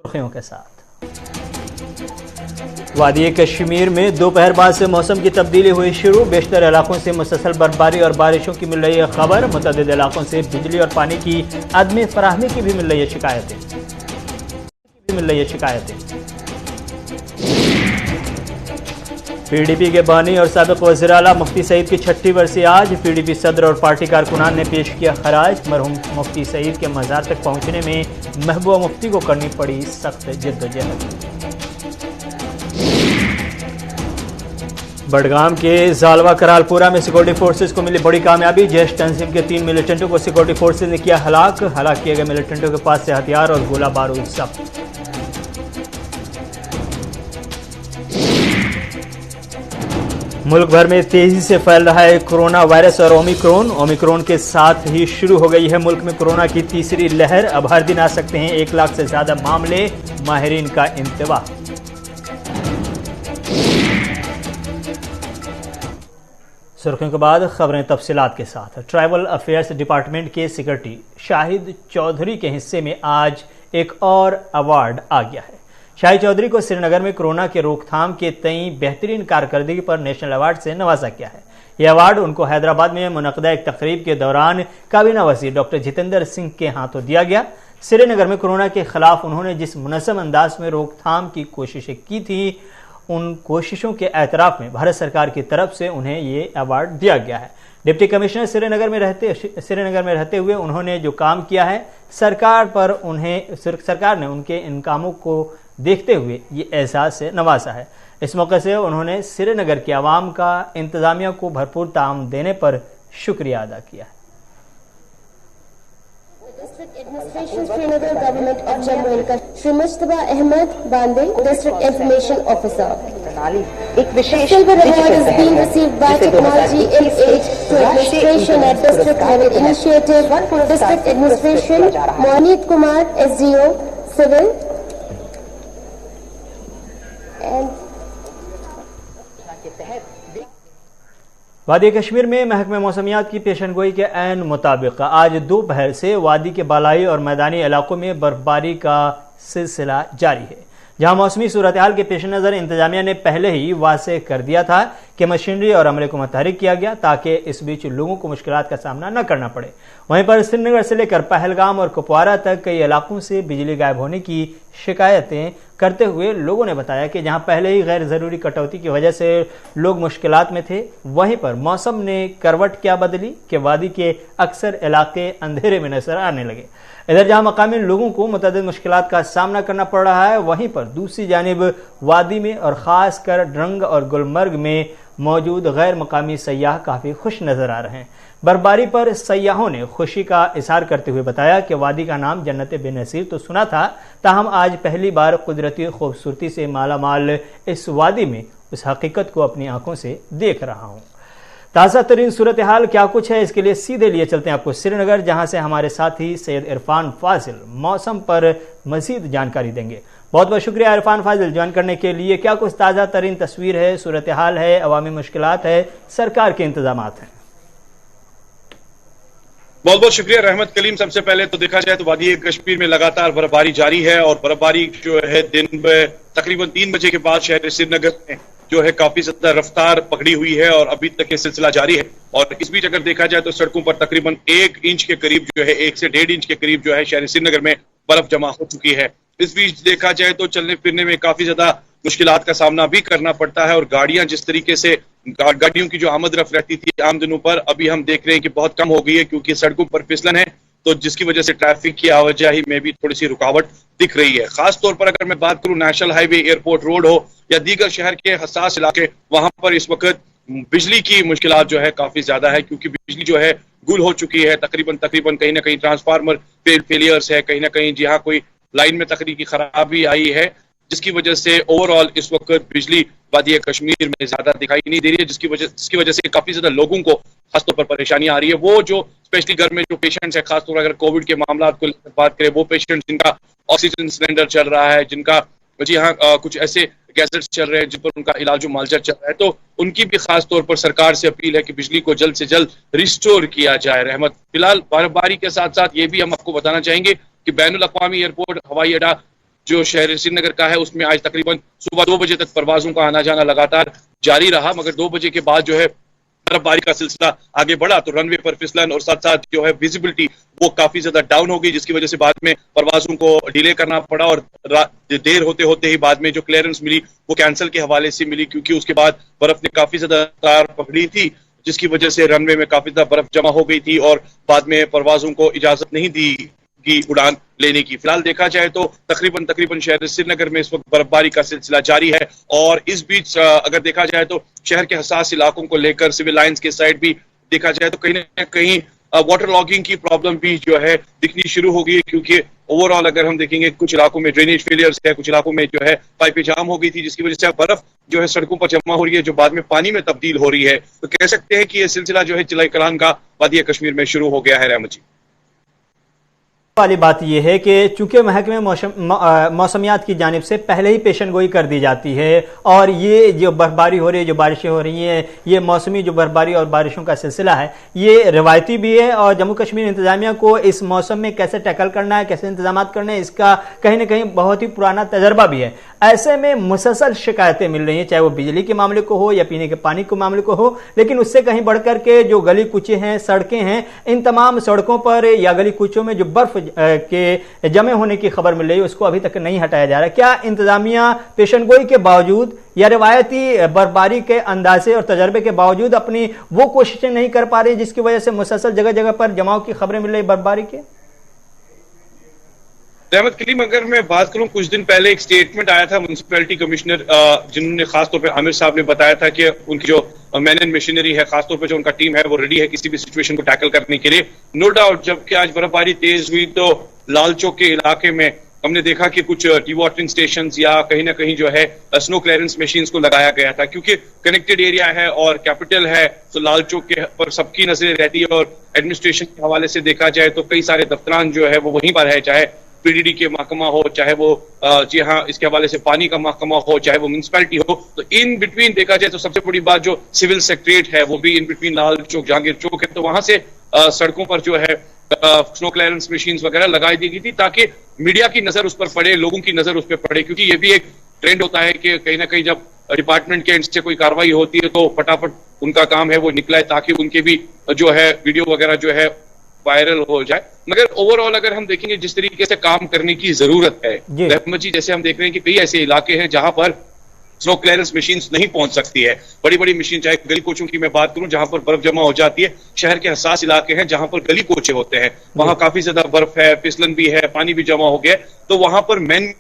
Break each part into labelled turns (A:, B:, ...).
A: सुर्खियों के साथ वादी कश्मीर में दोपहर बाद से मौसम की तब्दीली हुई शुरू। बेशतर इलाकों से मुसलसल बर्फबारी और बारिशों की मिल रही है खबर। मुतअद्दिद इलाकों से बिजली और पानी की अदम फराहमी की भी मिल रही है शिकायतें। पीडीपी के बानी और साबिक वज़ीर आला मुफ्ती सईद की 6ठी बरसी आज। पीडीपी सदर और पार्टी कारकुनान ने पेश किया खराज। मरहूम मुफ्ती सईद के मज़ार तक पहुंचने में महबूबा मुफ्ती को करनी पड़ी सख्त जद्दोजहद। बडगाम के जालवा करालपुरा में सिक्योरिटी फोर्सेज को मिली बड़ी कामयाबी। जैश तंजीम के 3 मिलिटेंटों को सिक्योरिटी फोर्सेज ने किया हलाक किए गए मिलिटेंटों के पास से हथियार और गोला बारूद जब्त। मुल्क भर में तेजी से फैल रहा है कोरोना वायरस और ओमिक्रॉन के साथ ही शुरू हो गई है मुल्क में कोरोना की तीसरी लहर। अब हर दिन आ सकते हैं 1 लाख से ज्यादा मामले, माहिरीन का इंतबाह। सुर्खियों के बाद खबरें तफसीलात के साथ। ट्राइबल अफेयर्स डिपार्टमेंट के सेक्रेटरी शाहिद चौधरी के हिस्से में आज एक और अवार्ड आ गया है। शाहिद चौधरी को श्रीनगर में कोरोना के रोकथाम के तई बेहतरीन कारकर्दगी पर नेशनल अवार्ड से नवाजा गया है। यह अवार्ड उनको हैदराबाद में मुनक़दा एक तकरीब के दौरान काबीना वज़ीर डॉक्टर जितेंद्र सिंह के हाथों दिया गया। श्रीनगर में कोरोना के खिलाफ उन्होंने जिस मुनज़्ज़म अंदाज में रोकथाम की कोशिशें की थी, उन कोशिशों के एतराफ़ में भारत सरकार की तरफ से उन्हें ये अवार्ड दिया गया है। डिप्टी कमिश्नर श्रीनगर में रहते हुए उन्होंने जो काम किया है, सरकार ने उनके इन कामों को देखते हुए ये एहसास से नवाजा है। इस मौके से उन्होंने श्रीनगर के अवाम का इंतजामिया को भरपूर ताउन देने पर शुक्रिया अदा किया है।
B: District Administration Srinagar Government of Jammu and Kashmir Shri Mujtaba Ahmed Bande, District Information Officer. Silver Award is being received by Technology in Aid to Administration at District Level Initiative. District Administration Mohit Kumar SDO Civil and
A: वादी कश्मीर में महकमे मौसमियात की पेशनगोई के ऐन मुताबिक आज दोपहर से वादी के बालाई और मैदानी इलाकों में बर्फबारी का सिलसिला जारी है, जहां मौसमी सूरत हाल के पेश नज़र इंतजामिया ने पहले ही वाज़ेह कर दिया था कि मशीनरी और अमले को मुतहरिक किया गया ताकि इस बीच लोगों को मुश्किलात का सामना न करना पड़े। वहीं पर श्रीनगर से लेकर पहलगाम और कुपवारा तक कई इलाकों से बिजली गायब होने की शिकायतें करते हुए लोगों ने बताया कि जहां पहले ही गैर ज़रूरी कटौती की वजह से लोग मुश्किलात में थे, वहीं पर मौसम ने करवट क्या बदली कि वादी के अक्सर इलाके अंधेरे में नजर आने लगे। इधर जहां मकामी लोगों को मुतअद्दिद मुश्किलात का सामना करना पड़ रहा है, वहीं पर दूसरी जानिब वादी में और ख़ास कर ड्रंग और गुलमर्ग में मौजूद गैर मकामी सयाह काफ़ी खुश नज़र आ रहे हैं। बर्फबारी पर सयाहों ने खुशी का इजहार करते हुए बताया कि वादी का नाम जन्नत बेनज़ीर तो सुना था, ताहम आज पहली बार कुदरती खूबसूरती से माला माल इस वादी में उस हकीकत को अपनी आंखों से देख रहा हूँ। ताज़ा तरीन सूरत हाल क्या कुछ है, इसके लिए सीधे लिए चलते हैं आपको श्रीनगर, जहां से हमारे साथी सैयद इरफान फाजिल मौसम पर मजीद जानकारी देंगे। बहुत बहुत शुक्रिया इरफान फाजिल ज्वाइन करने के लिए। क्या कुछ ताज़ा तरीन तस्वीर है, सूरत हाल है, अवामी मुश्किलात है, सरकार के इंतजाम हैं?
C: बहुत बहुत शुक्रिया रहमत कलीम। सबसे पहले तो देखा जाए तो वादी कश्मीर में लगातार बर्फबारी जारी है और बर्फबारी जो है दिन में तकरीबन 3 बजे के बाद शहर श्रीनगर में जो है काफी ज्यादा रफ्तार पकड़ी हुई है और अभी तक ये सिलसिला जारी है। और इस बीच अगर देखा जाए तो सड़कों पर तकरीबन 1 इंच के करीब जो है 1 से 1.5 इंच के करीब जो है शहर श्रीनगर में बर्फ जमा हो चुकी है। इस बीच देखा जाए तो चलने फिरने में काफी ज्यादा मुश्किलात का सामना भी करना पड़ता है और गाड़ियां जिस तरीके से गाड़ियों की जो आमद रफ्त रहती थी आम दिनों पर, अभी हम देख रहे हैं कि बहुत कम हो गई है क्योंकि सड़कों पर फिसलन है, तो जिसकी वजह से ट्रैफिक की आवाजाही में भी थोड़ी सी रुकावट दिख रही है। खास तौर पर अगर मैं बात करूं नेशनल हाईवे, एयरपोर्ट रोड हो या दीगर शहर के हसास इलाके, वहां पर इस वक्त बिजली की मुश्किलात जो है काफी ज्यादा है क्योंकि बिजली जो है गुल हो चुकी है। तकरीबन कहीं ना कहीं ट्रांसफार्मर फेलियर्स है, कहीं ना कहीं जहां कोई लाइन में तकनीकी खराबी आई है, जिसकी वजह से ओवरऑल इस वक्त बिजली वादी कश्मीर में ज्यादा दिखाई नहीं दे रही है, जिसकी वजह से काफी ज्यादा लोगों को खासतौर पर परेशानी आ रही है। वो जो स्पेशली घर में जो पेशेंट्स है, खासतौर पर अगर कोविड के मामला को बात करें, वो पेशेंट्स जिनका ऑक्सीजन सिलेंडर चल रहा है, जिनका जी हाँ कुछ ऐसे गैजेट्स चल रहे हैं जिन पर उनका इलाज मुआवजा चल रहा है, तो उनकी भी खास तौर पर सरकार से अपील है कि बिजली को जल्द से जल्द रिस्टोर किया जाए। रहमत, फिलहाल बर्फबारी के साथ साथ ये भी हम आपको बताना चाहेंगे कि बैनुल अक़वामी एयरपोर्ट हवाई अड्डा जो शहर श्रीनगर का है उसमें आज तकरीबन सुबह 2 बजे तक परवाजों का आना जाना लगातार जारी रहा, मगर 2 बजे के बाद जो है बर्फबारी का सिलसिला आगे बढ़ा तो रनवे पर फिसलन और साथ साथ जो है विजिबिलिटी वो काफी ज्यादा डाउन हो गई, जिसकी वजह से बाद में परवाजों को डिले करना पड़ा और देर होते होते ही बाद में जो क्लियरेंस मिली वो कैंसिल के हवाले से मिली, क्योंकि उसके बाद बर्फ ने काफी ज्यादा रफ्तार पकड़ी थी, जिसकी वजह से रनवे में काफी ज्यादा बर्फ जमा हो गई थी और बाद में परवाजों को इजाजत नहीं दी की उड़ान लेने की। फिलहाल देखा जाए तो तकरीबन शहर श्रीनगर में इस वक्त बर्फबारी का सिलसिला जारी है और इस बीच अगर देखा जाए तो शहर के हसास इलाकों को लेकर सिविल लाइंस के साइड भी देखा जाए तो कहीं ना कहीं वाटर लॉगिंग की प्रॉब्लम भी जो है दिखनी शुरू हो गई, क्योंकि ओवरऑल अगर हम देखेंगे कुछ इलाकों में ड्रेनेज फेलियर्स है, कुछ इलाकों में जो है पाइपें जाम हो गई थी, जिसकी वजह से बर्फ जो है सड़कों पर जमा हो रही है जो बाद में पानी में तब्दील हो रही है। तो कह सकते हैं कि यह सिलसिला जो है चिलाई कलान का वादी कश्मीर में शुरू हो गया है। रहमत जी,
A: वाली बात यह है कि चूंकि महकमे मौसमियात की जानिब से पहले ही पेशन गोई कर दी जाती है और ये जो बर्फबारी हो रही है, जो बारिशें हो रही हैं, ये मौसमी जो बर्फबारी और बारिशों का सिलसिला है ये रिवायती भी है और जम्मू कश्मीर इंतजामिया को इस मौसम में कैसे टैकल करना है, कैसे इंतजाम करना है, इसका कहीं ना कहीं बहुत ही पुराना तजर्बा भी है। ऐसे में मुसलसल शिकायतें मिल रही हैं, चाहे वो बिजली के मामले को हो या पीने के पानी के मामले को हो, लेकिन उससे कहीं बढ़कर के जो गली कूचे हैं, सड़कें हैं, इन तमाम सड़कों पर या गली कूचों में जो बर्फ के जमे होने की खबर मिल रही है उसको अभी तक नहीं हटाया जा रहा। क्या इंतजामिया पेशनगोई के बावजूद या रिवायती बर्फबारी के अंदाजे और तजर्बे के बावजूद अपनी वो कोशिशें नहीं कर पा रही जिसकी वजह से मुसलसल जगह जगह पर जमाव की खबरें मिल रही बर्फबारी की?
C: रहमत कलीम, अगर मैं बात करूं, कुछ दिन पहले एक स्टेटमेंट आया था म्युनिसिपैलिटी कमिश्नर जिन्होंने खासतौर पर आमिर साहब ने बताया था कि उनकी जो मैन एंड मशीनरी है, खासतौर पर जो उनका टीम है वो रेडी है किसी भी सिचुएशन को टैकल करने के लिए। नो डाउट जबकि आज बर्फबारी तेज हुई तो लाल चौक के इलाके में हमने देखा कि कुछ डीवाटरिंग स्टेशन या कहीं ना कहीं जो है स्नो क्लियरेंस मशीन्स को लगाया गया था, क्योंकि कनेक्टेड एरिया है और कैपिटल है तो लाल चौक के पर सबकी नजरें रहती है और एडमिनिस्ट्रेशन के हवाले से देखा जाए तो कई सारे दफ्तरान जो है वो वहीं पर है, चाहे पीडीडी के महकमा हो, चाहे वो जी हाँ इसके हवाले से पानी का महकमा हो, चाहे वो म्युनिसिपैलिटी हो। तो इन बिटवीन देखा जाए तो सबसे बड़ी बात जो सिविल सेक्रेटरीट है वो भी इन बिटवीन लाल चौक जहांगीर चौक है, तो वहां से सड़कों पर जो है स्नो क्लियरेंस मशीन्स वगैरह लगाई दी गई थी ताकि मीडिया की नजर उस पर पड़े, लोगों की नजर उस पर पड़े, क्योंकि ये भी एक ट्रेंड होता है कि कहीं ना कहीं जब डिपार्टमेंट के एंड से कोई कार्रवाई होती है तो फटाफट उनका काम है वो निकला है ताकि उनके भी जो है वीडियो वगैरह जो है वायरल हो जाए। मगर ओवरऑल अगर हम देखेंगे जिस तरीके से काम करने की जरूरत है रहमत जी, जैसे हम देख रहे हैं कि कई ऐसे इलाके हैं जहां पर स्नो क्लियरेंस मशीन्स नहीं पहुंच सकती है, बड़ी बड़ी मशीन, चाहे गली कोचों की मैं बात करूं जहां पर बर्फ जमा हो जाती है, शहर के हसास इलाके हैं जहां पर गली कोचे होते हैं वहां काफी ज्यादा बर्फ है, फिसलन भी है, पानी भी जमा हो गया, तो वहां पर मैन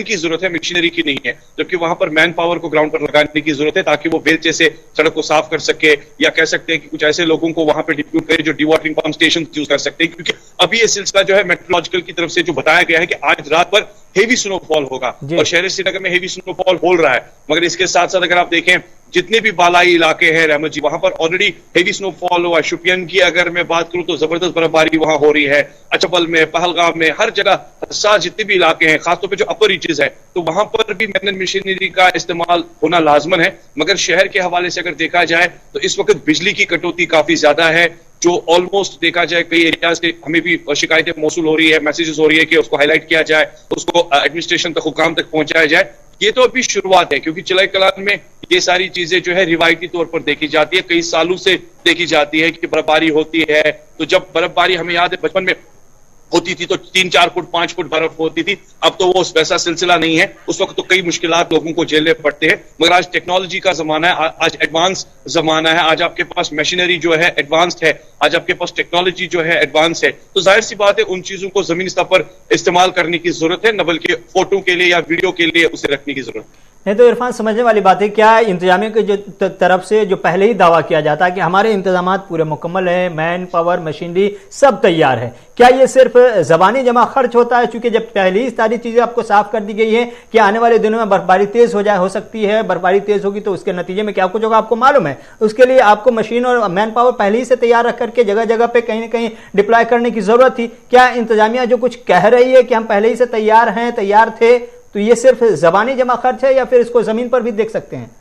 C: की जरूरत है, मशीनरी की नहीं है, जबकि वहां पर मैन पावर को ग्राउंड पर लगाने की जरूरत है ताकि वो बेलचे से सड़क को साफ कर सके, या कह सकते हैं कि कुछ ऐसे लोगों को वहां पे डिप्यूट करे जो डिवाटरिंग पंप स्टेशन यूज कर सकते हैं, क्योंकि अभी ये सिलसिला जो है मेट्रोलॉजिकल की तरफ से जो बताया गया है कि आज रात पर हेवी स्नोफॉल होगा और शहर श्रीनगर में हेवी स्नोफॉल हो रहा है। मगर इसके साथ साथ अगर आप देखें जितने भी बालाई इलाके हैं रहमत जी वहां पर ऑलरेडी हेवी स्नोफॉल हुआ। शुपियन की अगर मैं बात करूं तो जबरदस्त बर्फबारी वहां हो रही है, अचबल में, पहलगाम में, हर जगह हसास जितने भी इलाके हैं, खासतौर पे जो अपर रीचेज है तो वहां पर भी मैन एंड मशीनरी का इस्तेमाल होना लाजमन है। मगर शहर के हवाले से अगर देखा जाए तो इस वक्त बिजली की कटौती काफी ज्यादा है, जो ऑलमोस्ट देखा जाए कई एरियाज से हमें भी शिकायतें मौसूल हो रही है, मैसेजेस हो रही है कि उसको हाईलाइट किया जाए, उसको एडमिनिस्ट्रेशन तक, हुकाम तक पहुंचाया जाए। ये तो अभी शुरुआत है क्योंकि चिलाई कलान में ये सारी चीजें जो है रिवायती तौर पर देखी जाती है, कई सालों से देखी जाती है कि बर्फबारी होती है। तो जब बर्फबारी हमें याद है बचपन में होती थी तो 3-4 फुट 5 फुट बर्फ होती थी, अब तो वो वैसा सिलसिला नहीं है। उस वक्त तो कई मुश्किलात लोगों को झेलने पड़ते हैं, मगर आज टेक्नोलॉजी का जमाना है, आज एडवांस जमाना है, आज आपके पास मशीनरी जो है एडवांस्ड है, आज आपके पास टेक्नोलॉजी जो है एडवांस है, तो जाहिर सी बात है उन चीजों को जमीनी स्तर पर इस्तेमाल करने की जरूरत है, न बल्कि फोटो के लिए या वीडियो के लिए उसे रखने की जरूरत है।
A: नहीं तो इरफान, समझने वाली बात है, क्या इंतजामिया की जो तरफ से जो पहले ही दावा किया जाता है कि हमारे इंतजाम पूरे मुकम्मल है, मैन पावर, मशीनरी सब तैयार है, क्या ये सिर्फ जबानी जमा खर्च होता है? चूंकि जब पहले ही सारी चीजें आपको साफ कर दी गई है कि आने वाले दिनों में बर्फबारी तेज हो सकती है, बर्फबारी तेज होगी तो उसके नतीजे में क्या कुछ होगा आपको मालूम है, उसके लिए आपको मशीन और मैन पावर पहले ही से तैयार रख करके जगह जगह पे कहीं ना कहीं डिप्लॉय करने की जरूरत थी। क्या इंतजामिया जो कुछ कह रही है कि हम पहले ही से तैयार हैं, तैयार थे, तो ये सिर्फ जबानी जमा खर्च है या फिर इसको जमीन पर भी देख सकते हैं?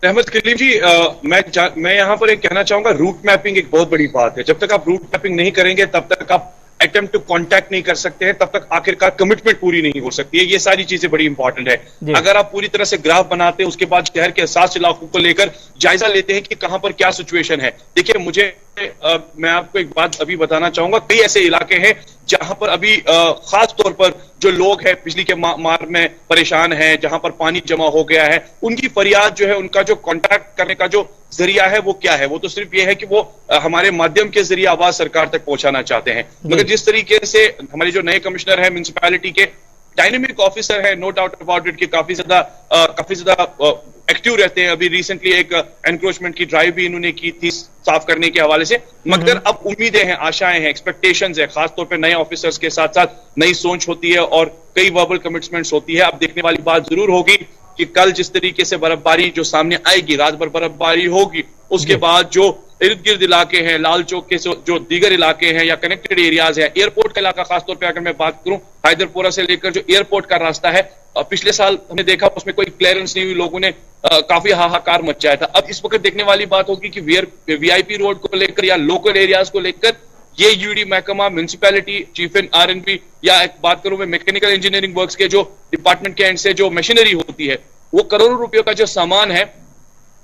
C: रहमत कलीम जी, मैं यहाँ पर एक कहना चाहूंगा, रूट मैपिंग एक बहुत बड़ी बात है। जब तक आप रूट मैपिंग नहीं करेंगे तब तक आप अटेम्प्ट टू कांटेक्ट नहीं कर सकते हैं, तब तक आखिरकार कमिटमेंट पूरी नहीं हो सकती है। ये सारी चीजें बड़ी इंपॉर्टेंट है। अगर आप पूरी तरह से ग्राफ बनाते हैं, उसके बाद शहर के हसास इलाकों को लेकर जायजा लेते हैं कि कहां पर क्या सिचुएशन है। देखिए, मैं आपको एक बात अभी बताना चाहूंगा, कई ऐसे इलाके हैं जहां पर अभी खास तौर पर जो लोग हैं बिजली के मार में परेशान हैं, जहां पर पानी जमा हो गया है, उनकी फरियाद जो है, उनका जो कांटेक्ट करने का जो जरिया है वो क्या है? वो तो सिर्फ ये है कि वो हमारे माध्यम के जरिए आवाज सरकार तक पहुंचाना चाहते हैं। मगर जिस तरीके से हमारे जो नए कमिश्नर है म्युनिसिपैलिटी के, डायनेमिक ऑफिसर है, नो डाउट अबाउट इट, कि काफी ज्यादा एक्टिव रहते हैं। अभी रिसेंटली एक एनक्रोचमेंट की ड्राइव भी इन्होंने की थी साफ करने के हवाले से। मगर अब उम्मीदें हैं, आशाएं हैं, एक्सपेक्टेशंस है, खासतौर पे नए ऑफिसर्स के साथ साथ नई सोच होती है और कई वर्बल कमिटमेंट्स होती है। अब देखने वाली बात जरूर होगी कि कल जिस तरीके से बर्फबारी जो सामने आएगी, रात भर बर्फबारी होगी, उसके बाद जो इर्द गिर्द इलाके हैं, लाल चौक के जो दीगर इलाके हैं या कनेक्टेड एरियाज है, एयरपोर्ट का इलाका खासतौर पर अगर मैं बात करूं, हैदरपुरा से लेकर जो एयरपोर्ट का रास्ता है, पिछले साल हमने देखा उसमें कोई क्लियरेंस नहीं हुई, लोगों ने काफी हाहाकार मचाया था। अब इस वक्त देखने वाली बात होगी कि वीआईपी रोड को लेकर या लोकल एरियाज को लेकर ये यूडी महकमा, म्युनिसिपैलिटी, चीफ एंड आरएनबी, या एक बात करूं मैं मैकेनिकल इंजीनियरिंग वर्क्स के जो डिपार्टमेंट के एंड से जो मशीनरी होती है, वो करोड़ों रुपयों का जो सामान है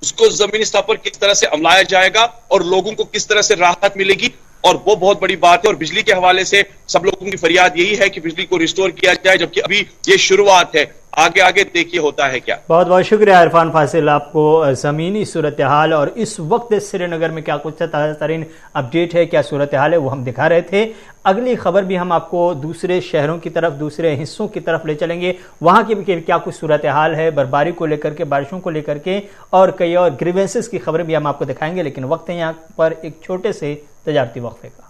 C: उसको जमीनी स्तर पर किस तरह से अमलाया जाएगा और लोगों को किस तरह से राहत मिलेगी, और वो बहुत बड़ी बात है। और बिजली के हवाले से सब लोगों की फरियाद यही है कि बिजली को रिस्टोर किया जाए, जबकि अभी ये शुरुआत है, आगे आगे देखिए होता है क्या।
A: बहुत बहुत शुक्रिया इरफान फासिल, आपको ज़मीनी सूरत हाल और इस वक्त श्रीनगर में क्या कुछ ताज़ा तरीन अपडेट है, क्या सूरत हाल है, वो हम दिखा रहे थे। अगली खबर भी हम आपको दूसरे शहरों की तरफ, दूसरे हिस्सों की तरफ ले चलेंगे, वहाँ की भी क्या कुछ सूरत हाल है बर्फबारी को लेकर के, बारिशों को लेकर के, और कई और ग्रीवेंसेस की खबरें भी हम आपको दिखाएंगे। लेकिन वक्त है यहाँ पर एक छोटे से तजारती वक्फे का।